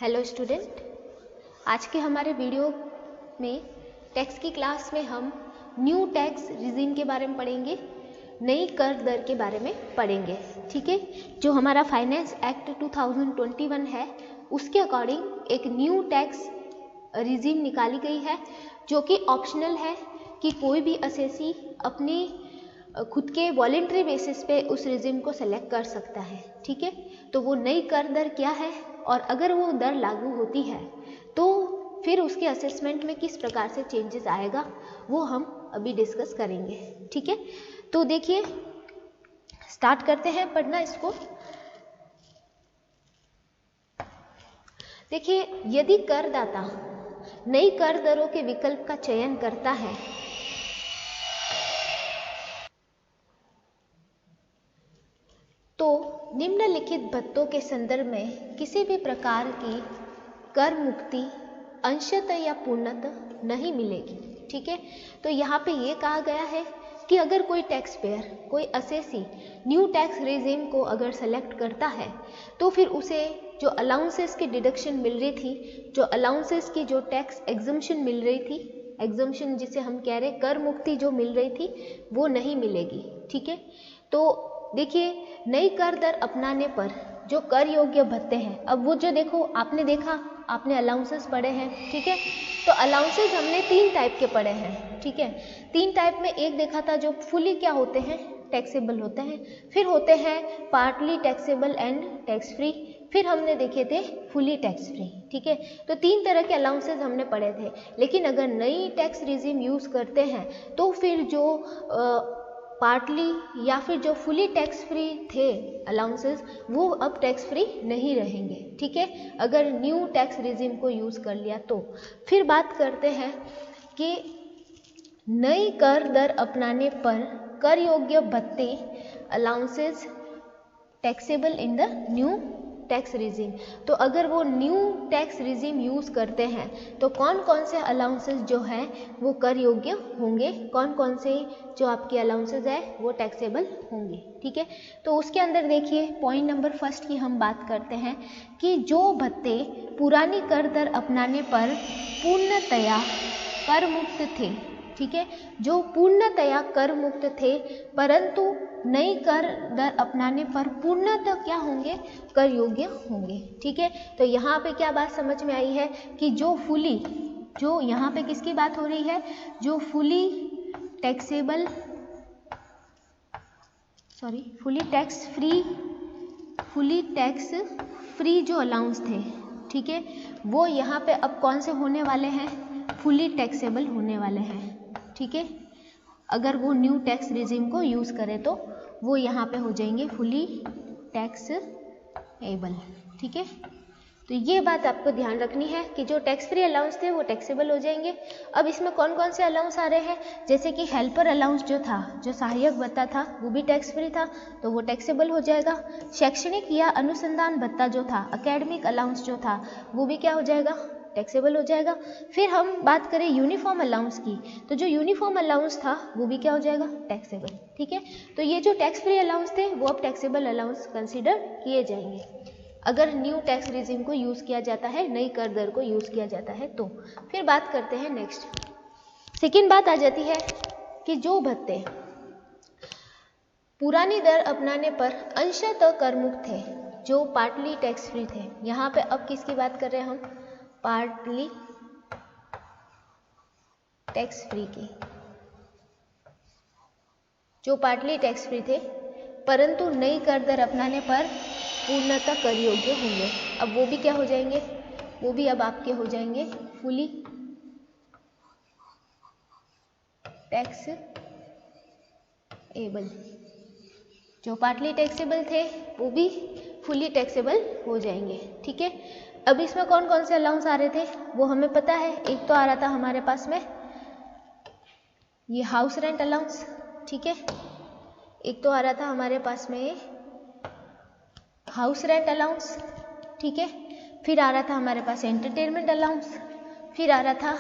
Hello student, आज के हमारे वीडियो में टैक्स की क्लास में हम न्यू टैक्स रिजीम के बारे में पढ़ेंगे, नई कर दर के बारे में पढ़ेंगे। ठीक है, जो हमारा फाइनेंस एक्ट 2021 है उसके अकॉर्डिंग एक न्यू टैक्स रिजीम निकाली गई है जो कि ऑप्शनल है कि कोई भी असेसी अपनी खुद के वॉलेंट्री बेसिस पे उस रिजीम को सेलेक्ट कर सकता है। ठीक है, तो वो नई कर दर क्या है और अगर वो दर लागू होती है तो फिर उसके असेसमेंट में किस प्रकार से चेंजेस आएगा वो हम अभी डिस्कस करेंगे। ठीक है, तो देखिए स्टार्ट करते हैं पढ़ना इसको। देखिए, यदि करदाता नई कर दरों के विकल्प का चयन करता है तो निम्नलिखित भत्तों के संदर्भ में किसी भी प्रकार की कर मुक्ति अंशतः या पूर्णतः नहीं मिलेगी। ठीक है, तो यहाँ पे ये कहा गया है कि अगर कोई टैक्स पेयर, कोई असेसी न्यू टैक्स रेजिम को अगर सेलेक्ट करता है तो फिर उसे जो अलाउंसेस की डिडक्शन मिल रही थी, जो अलाउंसेस की जो टैक्स एग्जम्पशन मिल रही थी, एग्जम्पशन जिसे हम कह रहे कर मुक्ति जो मिल रही थी वो नहीं मिलेगी। ठीक है, तो देखिए नई कर दर अपनाने पर जो कर योग्य भत्ते हैं, अब वो जो देखो आपने देखा, आपने अलाउंसेस पढ़े हैं। ठीक है, तो अलाउंसेस हमने 3 टाइप के पढ़े हैं। ठीक है, 3 टाइप में एक देखा था जो फुली क्या होते हैं, टैक्सेबल होते हैं, फिर होते हैं partly taxable and tax free, फिर हमने देखे थे फुली टैक्स फ्री। ठीक है, तो 3 तरह के अलाउंसेस हमने पढ़े थे। लेकिन अगर नई टैक्स रिजीम यूज करते हैं तो फिर जो पार्टली या फिर जो फुली टैक्स फ्री थे अलाउंसेस वो अब टैक्स फ्री नहीं रहेंगे। ठीक है, अगर न्यू टैक्स रिजीम को यूज कर लिया तो फिर बात करते हैं कि नई कर दर अपनाने पर कर योग्य भत्ते allowances taxable in the new tax regime. तो अगर वो न्यू टैक्स रिजीम यूज करते हैं तो कौन कौन से अलाउंसेस जो हैं वो कर योग्य होंगे, कौन कौन से जो आपके अलाउंसेस है वो टैक्सेबल होंगे। ठीक है, तो उसके अंदर देखिए पॉइंट नंबर फर्स्ट की हम बात करते हैं कि जो भत्ते पुरानी कर दर अपनाने पर पूर्णतया कर मुक्त थे। ठीक है, जो पूर्णतया कर मुक्त थे परंतु नई कर दर अपनाने पर पूर्णतः क्या होंगे, कर योग्य होंगे। ठीक है, तो यहाँ पे क्या बात समझ में आई है कि जो फुली, जो यहाँ पे किसकी बात हो रही है, जो fully taxable fully tax free जो अलाउंस थे, ठीक है, वो यहाँ पे अब कौन से होने वाले हैं, फुली टैक्सेबल होने वाले हैं। ठीक है, अगर वो न्यू टैक्स रिजीम को यूज करे तो वो यहाँ पे हो जाएंगे फुली टैक्सेबल। ठीक है, तो ये बात आपको ध्यान रखनी है कि जो टैक्स फ्री अलाउंस थे वो टैक्सेबल हो जाएंगे। अब इसमें कौन कौन से अलाउंस आ रहे हैं, जैसे कि हेल्पर अलाउंस जो था, जो सहायक भत्ता था वो भी टैक्स फ्री था तो वो टैक्सेबल हो जाएगा। शैक्षणिक या अनुसंधान भत्ता जो था, एकेडमिक अलाउंस जो था वो भी क्या हो जाएगा, टैक्सेबल हो जाएगा। फिर हम बात करें यूनिफॉर्म अलाउंस की, तो जो यूनिफॉर्म अलाउंस था वो भी क्या हो जाएगा, टैक्सेबल। ठीक है, तो ये जो टैक्स फ्री अलाउंस थे वो अब टैक्सेबल अलाउंस कंसीडर किए जाएंगे अगर न्यू टैक्स रिजीम को यूज किया जाता है, नई कर दर को यूज किया जाता है तो। फिर बात करते हैं नेक्स्ट, सेकेंड बात आ जाती है कि जो भत्ते पुरानी दर अपनाने पर अंशतः कर मुक्त थे, जो पार्टली टैक्स फ्री थे, यहाँ पे अब किसकी बात कर रहे हैं हम, पार्टली टैक्स फ्री की, जो पार्टली टैक्स फ्री थे परंतु नई कर दर अपनाने पर पूर्णतः कर योग्य होंगे। अब वो भी क्या हो जाएंगे, वो भी अब आपके हो जाएंगे फुली टैक्सेबल। जो पार्टली टैक्सेबल थे वो भी फुली टैक्सेबल हो जाएंगे। ठीक है, अब इसमें कौन कौन से अलाउंस आ रहे थे वो हमें पता है। एक तो आ रहा था हमारे पास में ये हाउस रेंट अलाउंस, ठीक है, एक तो आ रहा था हमारे पास में हाउस रेंट अलाउंस, ठीक है, फिर आ रहा था हमारे पास एंटरटेनमेंट अलाउंस, फिर आ रहा था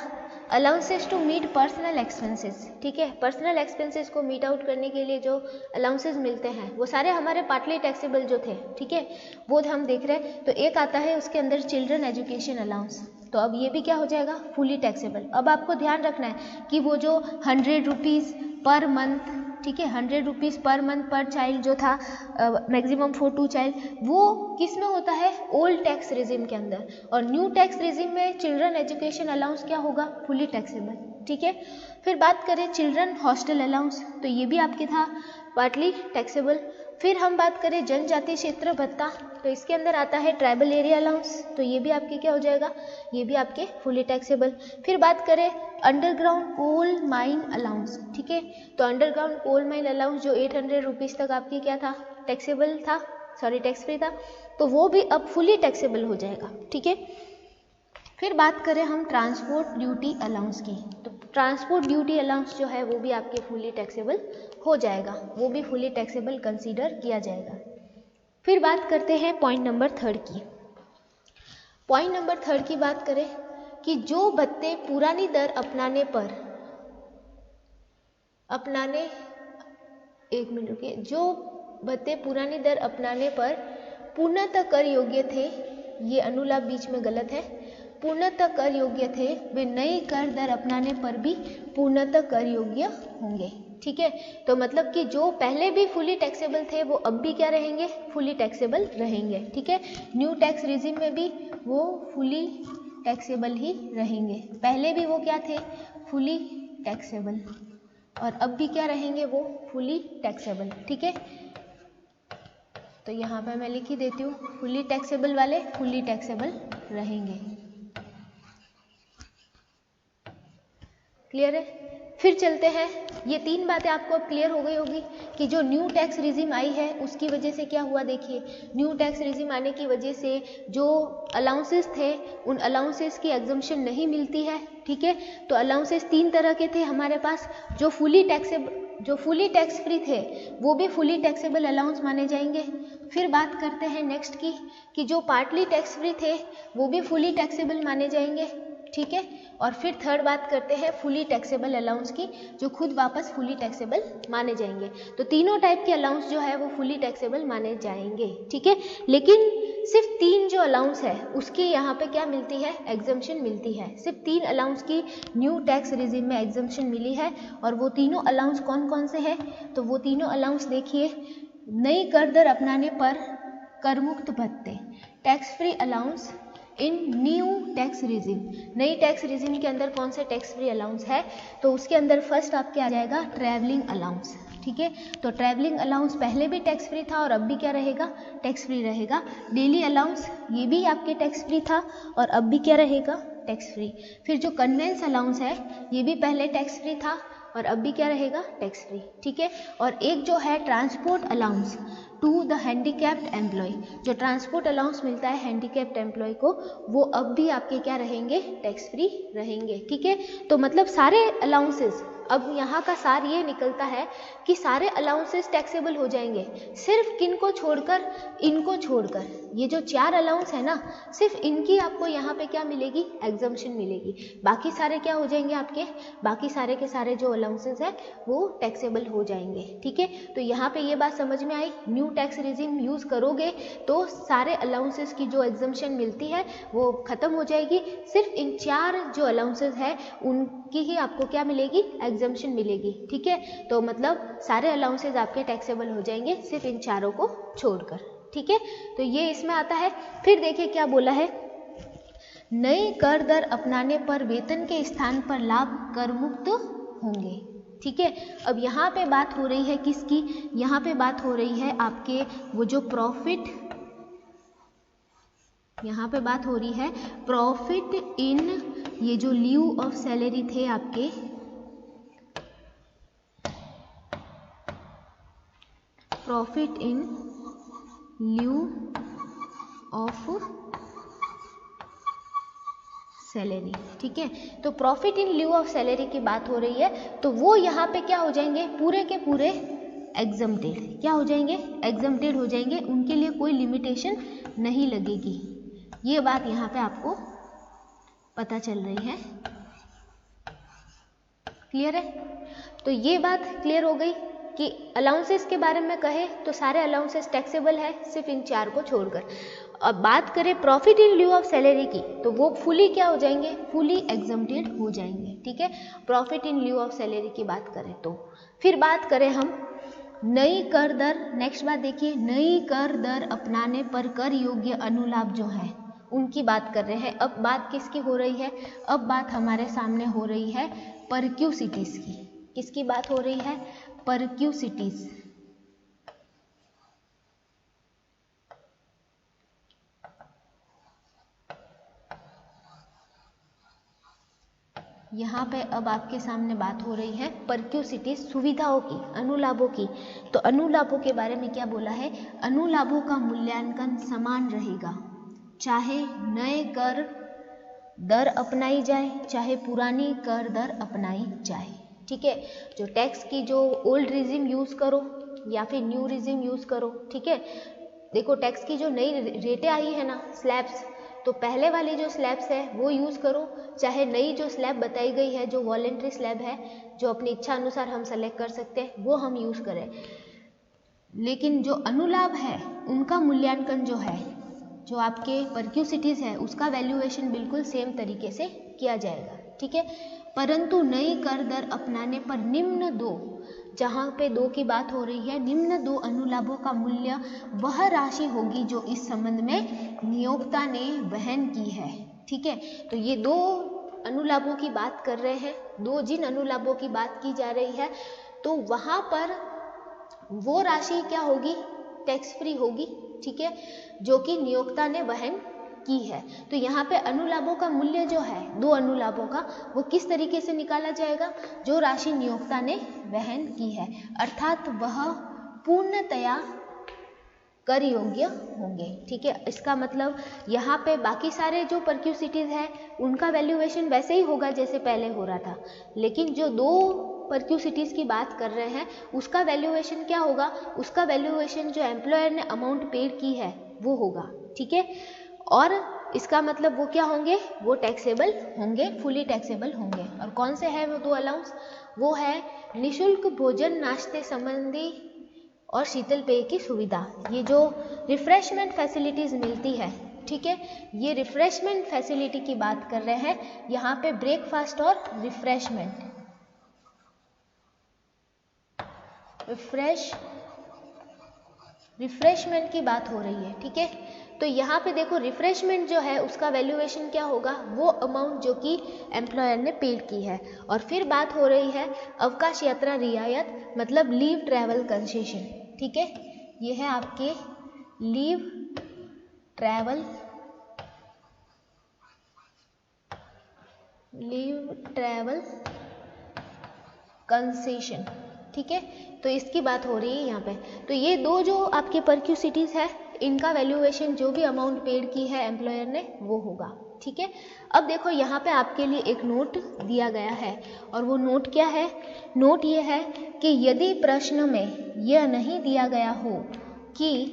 allowances to meet personal expenses, ठीक है, पर्सनल एक्सपेंसेस को मीट आउट करने के लिए जो अलाउंसेस मिलते हैं वो सारे हमारे पार्टली टैक्सेबल जो थे, ठीक है, वो हम देख रहे हैं। तो एक आता है उसके अंदर चिल्ड्रन एजुकेशन अलाउंस, तो अब ये भी क्या हो जाएगा, फुली टैक्सेबल। अब आपको ध्यान रखना है कि वो जो 100 रुपीज़ पर मंथ, ठीक है, 100 रुपीज़ पर मंथ पर चाइल्ड जो था मैक्सिमम फॉर 2 चाइल्ड, वो किस में होता है, ओल्ड टैक्स रिजिम के अंदर, और न्यू टैक्स रिजिम में चिल्ड्रन एजुकेशन अलाउंस क्या होगा, फुली टैक्सेबल, ठीक है। फिर बात करें चिल्ड्रन हॉस्टल अलाउंस, तो ये भी आपके था पार्टली टैक्सेबल। फिर हम बात करें जनजातीय क्षेत्र भत्ता, तो इसके अंदर आता है ट्राइबल एरिया अलाउंस, तो ये भी आपके क्या हो जाएगा, ये भी आपके फुली टैक्सेबल। फिर बात करें अंडरग्राउंड कोल माइन अलाउंस, ठीक है, तो अंडरग्राउंड कोल माइन अलाउंस जो 800 रुपीज़ तक आपकी क्या था, टैक्सेबल था, सॉरी टैक्स फ्री था, तो वो भी अब फुली टैक्सेबल हो जाएगा, ठीक है। फिर बात करें हम ट्रांसपोर्ट ड्यूटी अलाउंस की, तो ट्रांसपोर्ट ड्यूटी अलाउंस जो है वो भी आपके फुली टैक्सेबल हो जाएगा, वो भी फुली टैक्सेबल कंसीडर किया जाएगा। फिर बात करते हैं पॉइंट नंबर 3 की। पॉइंट नंबर 3 की बात करें कि जो भत्ते पुरानी दर अपनाने, एक मिनट रुकिए, जो भत्ते पुरानी दर अपनाने पर पूर्णतः कर योग्य थे, ये अनुलाप बीच में गलत है, पूर्णतः कर योग्य थे, वे नई कर दर अपनाने पर भी पूर्णतः कर योग्य होंगे, ठीक है। तो मतलब कि जो पहले भी फुली टैक्सेबल थे वो अब भी क्या रहेंगे, फुली टैक्सेबल रहेंगे, ठीक है। न्यू टैक्स रिजिम में भी वो फुली टैक्सेबल ही रहेंगे, पहले भी वो क्या थे, फुली टैक्सेबल, और अब भी क्या रहेंगे, वो फुली टैक्सेबल, ठीक है। तो यहाँ पर मैं लिख ही देती हूँ, फुली टैक्सेबल वाले फुली टैक्सेबल रहेंगे, क्लियर है। फिर चलते हैं, ये 3 बातें आपको अब क्लियर हो गई होगी कि जो न्यू टैक्स रिजिम आई है उसकी वजह से क्या हुआ। देखिए, न्यू टैक्स रिजिम आने की वजह से जो अलाउंसेस थे उन अलाउंसेस की एग्जम्पशन नहीं मिलती है, ठीक है। तो अलाउंसेस 3 तरह के थे हमारे पास, जो फुली टैक्स फ्री थे वो भी फुली टैक्सेबल अलाउंस माने जाएंगे। फिर बात करते हैं नेक्स्ट की कि जो पार्टली टैक्स फ्री थे वो भी फुली टैक्सेबल माने जाएंगे, ठीक है। और फिर थर्ड बात करते हैं फुली टैक्सेबल अलाउंस की, जो खुद वापस फुली टैक्सेबल माने जाएंगे। तो तीनों टाइप के अलाउंस जो है वो फुली टैक्सेबल माने जाएंगे, ठीक है। लेकिन सिर्फ 3 जो अलाउंस है उसकी यहाँ पे क्या मिलती है, एग्जम्पशन मिलती है। सिर्फ 3 अलाउंस की न्यू टैक्स रिजिम में एग्जम्पशन मिली है, और वो तीनों अलाउंस कौन कौन से हैं, तो वो तीनों अलाउंस देखिए, नई कर दर अपनाने पर करमुक्त भत्ते, टैक्स फ्री अलाउंस इन न्यू टैक्स रिजिम। नई टैक्स रिजिम के अंदर कौन से टैक्स फ्री अलाउंस है, तो उसके अंदर फर्स्ट आपके आ जाएगा ट्रैवलिंग अलाउंस, ठीक है। तो ट्रैवलिंग अलाउंस पहले भी टैक्स फ्री था और अब भी क्या रहेगा, टैक्स फ्री रहेगा। डेली अलाउंस ये भी आपके टैक्स फ्री था और अब भी क्या रहेगा, टैक्स फ्री। फिर जो कन्वेंस अलाउंस है ये भी पहले टैक्स फ्री था और अब भी क्या रहेगा, टैक्स फ्री, ठीक है। और एक जो है transport allowance to the handicapped employee, जो ट्रांसपोर्ट अलाउंस मिलता है हैंडीकैप्ड एम्प्लॉय को, वो अब भी आपके क्या रहेंगे, टैक्स फ्री रहेंगे, ठीक है। तो मतलब सारे अलाउंसेस, अब यहाँ का सार ये निकलता है कि सारे अलाउंसेस टैक्सेबल हो जाएंगे, सिर्फ किनको छोड़कर, इनको छोड़कर। ये जो 4 अलाउंस है ना, सिर्फ इनकी आपको यहाँ पे क्या मिलेगी, एग्जम्पशन मिलेगी। बाकी सारे क्या हो जाएंगे आपके, बाकी सारे के सारे जो अलाउंसेस है वो टैक्सेबल हो जाएंगे, ठीक है। तो यहाँ पे ये बात समझ में आई, न्यू टैक्स रिजिम यूज़ करोगे तो सारे अलाउंसेस की जो एग्जम्पशन मिलती है वो खत्म हो जाएगी, सिर्फ इन 4 जो अलाउंसेस है उनकी ही आपको क्या मिलेगी, एग्जम्पशन मिलेगी, ठीक है। तो मतलब सारे अलाउंसेस आपके टैक्सेबल हो जाएंगे सिर्फ इन 4 को छोड़कर, ठीक है। तो ये इसमें आता है। फिर देखिए क्या बोला है, नई कर दर अपनाने पर वेतन के स्थान पर लाभ कर मुक्त होंगे, ठीक है। अब यहाँ पे बात हो रही है किसकी, यहाँ पे बात हो रही है आपके वो जो प्रॉफिट, यहाँ पे बात हो रही है प्रॉफिट इन, ये जो लीव ऑफ सैलरी थे आपके, profit in leave of salary, ठीक है। तो profit in leave of salary की बात हो रही है, तो वो यहाँ पे क्या हो जाएंगे, पूरे के पूरे एग्जम्प्टेड, क्या हो जाएंगे, एग्जम्प्टेड हो जाएंगे, उनके लिए कोई लिमिटेशन नहीं लगेगी। ये बात यहाँ पे आपको पता चल रही है, क्लियर है? तो ये बात क्लियर हो गई कि अलाउंसेस के बारे में कहे तो सारे अलाउंसेस टैक्सेबल है सिर्फ इन 4 को छोड़कर। अब बात करें profit in lieu of salary की, तो वो फुली क्या हो जाएंगे, फुली एग्जम्प्टेड हो जाएंगे। ठीक है, profit in lieu of salary की बात करें तो। फिर बात करें हम नई कर दर, नेक्स्ट बात देखिए, नई कर दर अपनाने पर कर योग्य अनुलाभ जो है उनकी बात कर रहे हैं। अब बात किसकी हो रही है, अब बात हमारे सामने हो रही है परक्यूसिटीज की। किसकी बात हो रही है, परक्यूसिटीज। यहाँ पे अब आपके सामने बात हो रही है परक्यूसिटीज, सुविधाओं की, अनुलाभों की। तो अनुलाभों के बारे में क्या बोला है, अनुलाभों का मूल्यांकन समान रहेगा चाहे नए कर दर अपनाई जाए चाहे पुरानी कर दर अपनाई जाए। ठीक है, जो टैक्स की जो ओल्ड रिजिम यूज करो या फिर न्यू रिजिम यूज करो। ठीक है, देखो टैक्स की जो नई रेटें आई है ना, स्लैब्स, तो पहले वाली जो स्लैब्स है वो यूज करो, चाहे नई जो स्लैब बताई गई है जो वॉलेंट्री स्लैब है जो अपनी इच्छा अनुसार हम सेलेक्ट कर सकते हैं वो हम यूज करें। लेकिन जो अनुलाभ है उनका मूल्यांकन जो है, जो आपके परक्यूसिटीज है उसका वैल्यूएशन बिल्कुल सेम तरीके से किया जाएगा। ठीक है, परंतु नई कर दर अपनाने पर निम्न दो, जहाँ पे दो की बात हो रही है, निम्न दो अनुलाभों का मूल्य वह राशि होगी जो इस संबंध में नियोक्ता ने वहन की है। ठीक है, तो ये दो अनुलाभों की बात कर रहे हैं, दो जिन अनुलाभों की बात की जा रही है तो वहाँ पर वो राशि क्या होगी, टैक्स फ्री होगी। ठीक है, जो कि नियोक्ता ने वहन की है। तो यहाँ पे अनुलाभों का मूल्य जो है, दो अनुलाभों का, वो किस तरीके से निकाला जाएगा, जो राशि नियोक्ता ने वहन की है, अर्थात वह पूर्णतया कर योग्य होंगे। ठीक है, इसका मतलब यहाँ पे बाकी सारे जो परक्यूसिटीज है उनका वैल्यूएशन वैसे ही होगा जैसे पहले हो रहा था, लेकिन जो दो परक्यूसिटीज की बात कर रहे हैं उसका वैल्यूएशन क्या होगा, उसका वैल्यूएशन जो एम्प्लॉयर ने अमाउंट पेड की है वो होगा। ठीक है, और इसका मतलब वो क्या होंगे, वो टैक्सेबल होंगे, फुली टैक्सेबल होंगे। और कौन से है वो दो अलाउंस, वो है निशुल्क भोजन नाश्ते संबंधी और शीतल पेय की सुविधा। ये जो रिफ्रेशमेंट फैसिलिटीज मिलती है, ठीक है, ये रिफ्रेशमेंट फैसिलिटी की बात कर रहे हैं यहाँ पे, ब्रेकफास्ट और रिफ्रेशमेंट की बात हो रही है। ठीक है, तो यहाँ पे देखो रिफ्रेशमेंट जो है उसका वैल्यूएशन क्या होगा, वो अमाउंट जो कि एम्प्लॉयर ने पेड की है। और फिर बात हो रही है अवकाश यात्रा रियायत, मतलब लीव ट्रैवल कंसेशन। ठीक है, ये है आपके लीव ट्रैवल कंसेशन। ठीक है, तो इसकी बात हो रही है यहाँ पे। तो ये दो जो आपके परक्यूसिटीज है इनका वैल्यूएशन जो भी अमाउंट पेड की है एम्प्लॉयर ने वो होगा। ठीक है, अब देखो यहाँ पे आपके लिए एक नोट दिया गया है, और वो नोट क्या है, नोट ये है कि यदि प्रश्न में यह नहीं दिया गया हो कि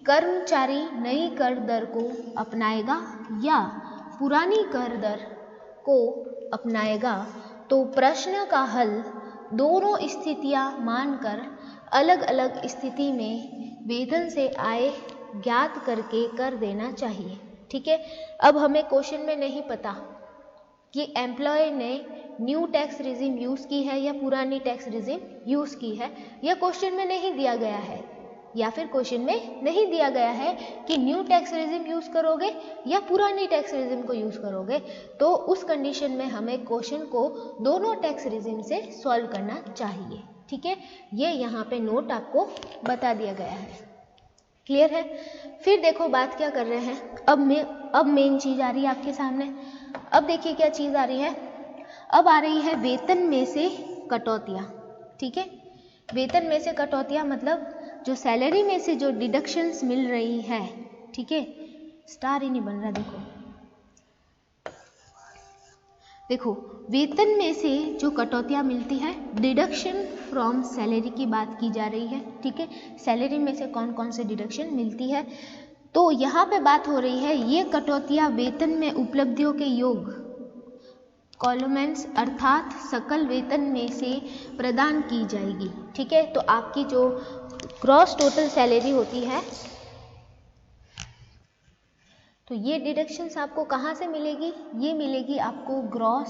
कर्मचारी नई कर दर को अपनाएगा या पुरानी कर दर को अपनाएगा, तो प्रश्न का हल दोनों स्थितियां मानकर अलग अलग स्थिति में वेतन से आय ज्ञात करके कर देना चाहिए। ठीक है, अब हमें क्वेश्चन में नहीं पता कि एम्प्लॉय ने न्यू टैक्स रिजिम यूज की है या पुरानी टैक्स रिजिम यूज की है, यह क्वेश्चन में नहीं दिया गया है, या फिर क्वेश्चन में नहीं दिया गया है कि न्यू टैक्स रिजिम यूज करोगे या पुरानी टैक्स रिजिम को यूज करोगे, तो उस कंडीशन में हमें क्वेश्चन को दोनों टैक्स रिजिम से सॉल्व करना चाहिए। ठीक है, ये यहाँ पे नोट आपको बता दिया गया है। क्लियर है? फिर देखो बात क्या कर रहे हैं, अब मेन चीज आ रही है आपके सामने। अब देखिए क्या चीज आ रही है, अब आ रही है वेतन में से कटौतियां। ठीक है, वेतन में से कटौतियां मतलब जो सैलरी में से जो डिडक्शंस मिल रही है। ठीक है, स्टार ही नहीं बन रहा, देखो वेतन में से जो कटौतियां मिलती है, डिडक्शन फ्रॉम सैलरी की बात की जा रही है। ठीक है, सैलरी में से कौन कौन से डिडक्शन मिलती है, तो यहाँ पे बात हो रही है ये कटौतियां वेतन में उपलब्धियों के योग कॉलोमेंस अर्थात सकल वेतन में से प्रदान की जाएगी। ठीक है, तो आपकी जो ग्रॉस टोटल सैलरी होती है, तो ये डिडक्शंस आपको कहाँ से मिलेगी? ये मिलेगी आपको ग्रॉस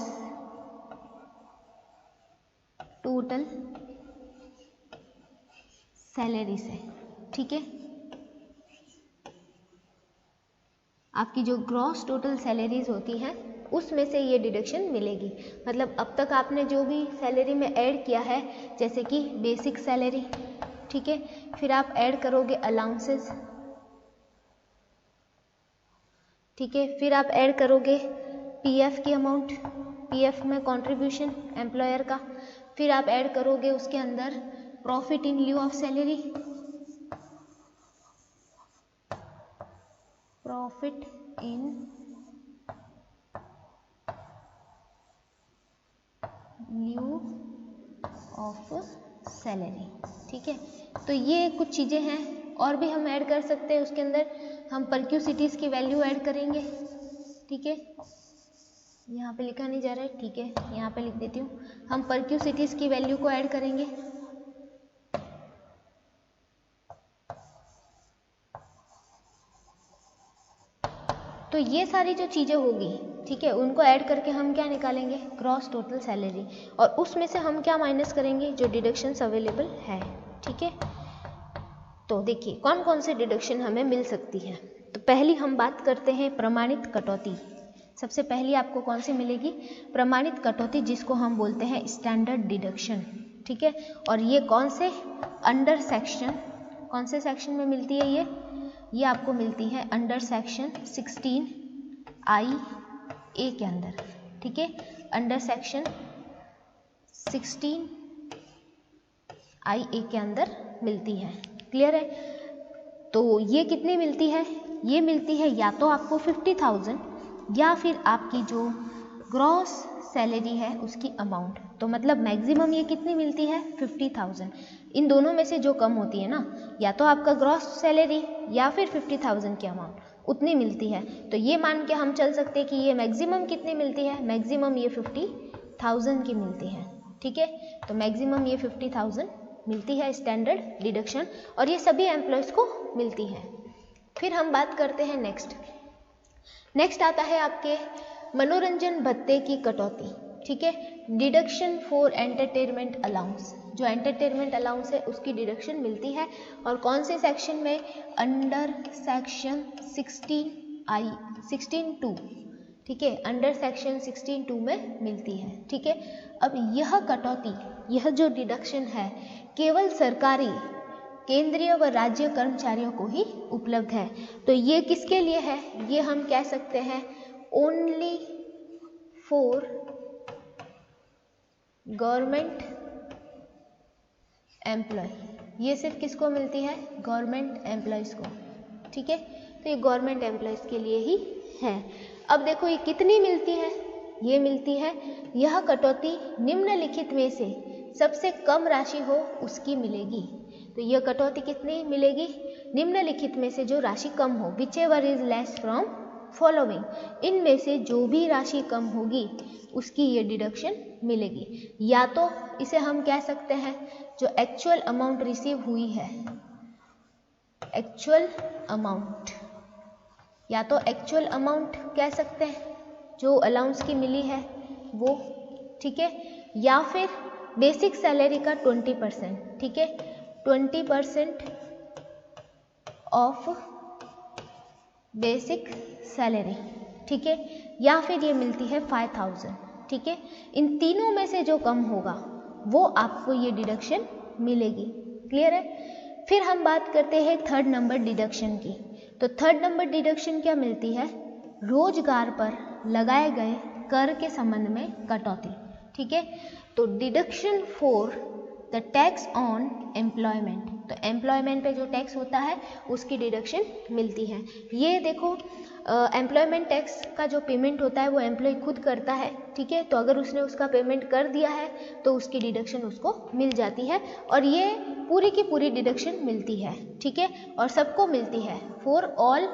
टोटल सैलरी से। ठीक है, आपकी जो ग्रॉस टोटल सैलरीज होती हैं उसमें से ये डिडक्शन मिलेगी। मतलब अब तक आपने जो भी सैलरी में ऐड किया है, जैसे कि बेसिक सैलरी, ठीक है, फिर आप ऐड करोगे अलाउंसेस, ठीक है, फिर आप ऐड करोगे पीएफ की अमाउंट, पीएफ में कंट्रीब्यूशन एम्प्लॉयर का, फिर आप ऐड करोगे उसके अंदर profit in lieu of salary, profit in lieu of salary. ठीक है, तो ये कुछ चीज़ें हैं, और भी हम ऐड कर सकते हैं उसके अंदर। हम परक्यूसिटीज़ की वैल्यू ऐड करेंगे। ठीक है, यहाँ पे लिखा नहीं जा रहा है, ठीक है, यहाँ पे लिख देती हूँ। हम परक्यूसिटीज़ की वैल्यू को ऐड करेंगे। तो ये सारी जो चीज़ें होगी, ठीक है, उनको ऐड करके हम क्या निकालेंगे? ग्रॉस टोटल सैलरी, और उसमें से हम क्या माइनस करेंगे? जो डिडक्शंस अवेलेबल है। ठीक है, तो देखिए कौन कौन से डिडक्शन हमें मिल सकती है। तो पहली हम बात करते हैं प्रमाणित कटौती। सबसे पहली आपको कौन सी मिलेगी? प्रमाणित कटौती, जिसको हम बोलते हैं स्टैंडर्ड डिडक्शन। ठीक है, और ये कौन से अंडर सेक्शन, कौन से सेक्शन में मिलती है? ये आपको मिलती है अंडर सेक्शन 16IA के अंदर। ठीक है, अंडर सेक्शन 16IA के अंदर मिलती है। क्लियर है? तो ये कितनी मिलती है? ये मिलती है या तो आपको 50,000 या फिर आपकी जो ग्रॉस सैलरी है उसकी अमाउंट। तो मतलब मैक्सिमम ये कितनी मिलती है? 50,000। इन दोनों में से जो कम होती है ना, या तो आपका ग्रॉस सैलरी या फिर 50,000 की अमाउंट, उतनी मिलती है। तो ये मान के हम चल सकते हैं कि ये मैक्सिमम कितनी मिलती है? मैक्सिमम ये 50,000 की मिलती है। ठीक है, तो मैक्सिमम ये 50,000 मिलती है स्टैंडर्ड डिडक्शन, और ये सभी एम्प्लॉयज़ को मिलती है। फिर हम बात करते हैं नेक्स्ट आता है आपके मनोरंजन भत्ते की कटौती। ठीक है, डिडक्शन फॉर एंटरटेनमेंट अलाउंस। जो एंटरटेनमेंट अलाउंस है उसकी डिडक्शन मिलती है, और कौन से सेक्शन में? Under section 16(2). ठीक है, अंडर सेक्शन 16(2) में मिलती है। ठीक है, अब यह कटौती, यह जो डिडक्शन है, केवल सरकारी, केंद्रीय व राज्य कर्मचारियों को ही उपलब्ध है। तो ये किसके लिए है? ये हम कह सकते हैं ओनली फॉर गवर्नमेंट एम्प्लॉय। ये सिर्फ किसको मिलती है? गवर्नमेंट एम्प्लॉयज़ को। ठीक है, तो ये गवर्नमेंट एम्प्लॉयज़ के लिए ही है। अब देखो ये कितनी मिलती है? ये मिलती है, यह कटौती निम्नलिखित में से सबसे कम राशि हो उसकी मिलेगी। तो यह कटौती कितनी मिलेगी? निम्नलिखित में से जो राशि कम हो, which ever is less from following, इनमें से जो भी राशि कम होगी उसकी ये डिडक्शन मिलेगी। या तो इसे हम कह सकते हैं जो एक्चुअल अमाउंट रिसीव हुई है, एक्चुअल अमाउंट, या तो एक्चुअल अमाउंट कह सकते हैं जो अलाउंस की मिली है वो। ठीक है, या फिर बेसिक सैलरी का 20%। ठीक है, 20% ऑफ बेसिक सैलरी। ठीक है, या फिर ये मिलती है 5,000। ठीक है, इन तीनों में से जो कम होगा वो आपको ये डिडक्शन मिलेगी। क्लियर है? फिर हम बात करते हैं थर्ड नंबर डिडक्शन की। तो थर्ड नंबर डिडक्शन क्या मिलती है? रोजगार पर लगाए गए कर के संबंध में कटौती। ठीक है, तो deduction for the tax on employment. तो एम्प्लॉयमेंट पे जो टैक्स होता है उसकी डिडक्शन मिलती है। ये देखो, एम्प्लॉयमेंट टैक्स का जो पेमेंट होता है वो एम्प्लॉय खुद करता है। ठीक है, तो अगर उसने उसका पेमेंट कर दिया है तो उसकी डिडक्शन उसको मिल जाती है, और ये पूरी की पूरी डिडक्शन मिलती है। ठीक है, और सबको मिलती है, फॉर ऑल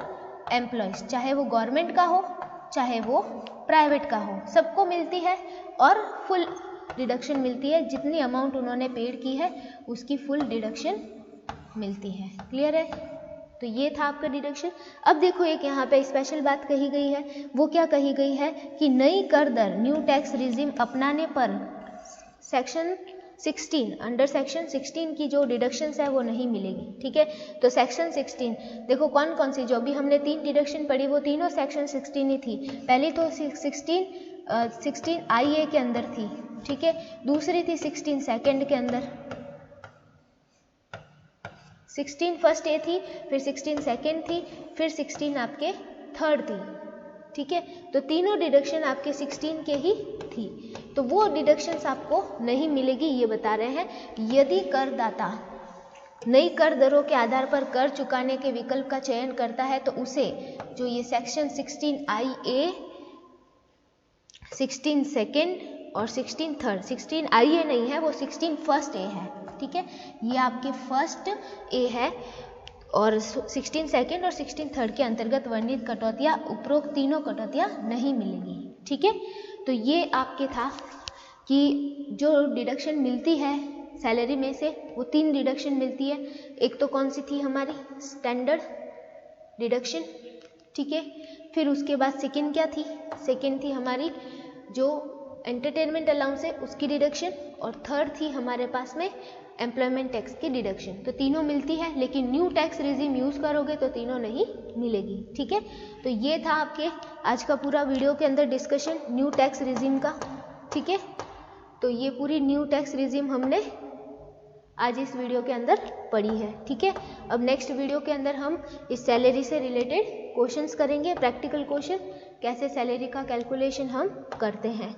एम्प्लॉयज़, चाहे वो गवर्नमेंट का हो चाहे वो प्राइवेट का हो, सबको मिलती है और फुल डिडक्शन मिलती है। जितनी अमाउंट उन्होंने पेड की है उसकी फुल डिडक्शन मिलती है। क्लियर है? तो ये था आपका डिडक्शन। अब देखो एक यहाँ पे स्पेशल बात कही गई है, वो क्या कही गई है कि नई कर दर न्यू टैक्स रिजीम अपनाने पर सेक्शन 16 अंडर सेक्शन 16 की जो डिडक्शंस है वो नहीं मिलेगी। ठीक है, तो सेक्शन 16 देखो कौन कौन सी, जो अभी हमने 3 डिडक्शन पढ़ी वो तीनों सेक्शन 16 ही थी। पहली तो 16 IA के अंदर थी, ठीक है, दूसरी थी 16 सेकेंड के अंदर, 16 फर्स्ट ए थी, फिर 16 सेकेंड थी, फिर 16 आपके थर्ड थी। ठीक है, तो तीनों डिडक्शन आपके 16 के ही थी, तो वो डिडक्शंस आपको नहीं मिलेगी, ये बता रहे हैं। यदि करदाता नई कर दरों के आधार पर कर चुकाने के विकल्प का चयन करता है तो उसे जो ये सेक्शन 16 IA, 16 सेकेंड और 16 थर्ड, 16 IA नहीं है, वो 16 फर्स्ट ए है। ठीक है, ये आपके फर्स्ट ए है और 16 सेकेंड और 16 थर्ड के अंतर्गत वर्णित कटौतियाँ, उपरोक्त तीनों कटौतियाँ नहीं मिलेगी। ठीक है, तो ये आपके था कि जो डिडक्शन मिलती है सैलरी में से वो 3 डिडक्शन मिलती है। एक तो कौन सी थी हमारी स्टैंडर्ड डिडक्शन, ठीक है, फिर उसके बाद सेकेंड क्या थी, सेकेंड थी हमारी जो एंटरटेनमेंट अलाउंस है उसकी डिडक्शन, और थर्ड थी हमारे पास में एम्प्लॉयमेंट टैक्स की डिडक्शन। तो तीनों मिलती है, लेकिन न्यू टैक्स रिजीम यूज़ करोगे तो तीनों नहीं मिलेगी। ठीक है, तो ये था आपके आज का पूरा वीडियो के अंदर डिस्कशन न्यू टैक्स रिजीम का। ठीक है, तो ये पूरी न्यू टैक्स रिजीम हमने आज इस वीडियो के अंदर पढ़ी है। ठीक है, अब नेक्स्ट वीडियो के अंदर हम इस सैलरी से रिलेटेड क्वेश्चंस करेंगे, प्रैक्टिकल क्वेश्चन, कैसे सैलरी का कैलकुलेशन हम करते हैं।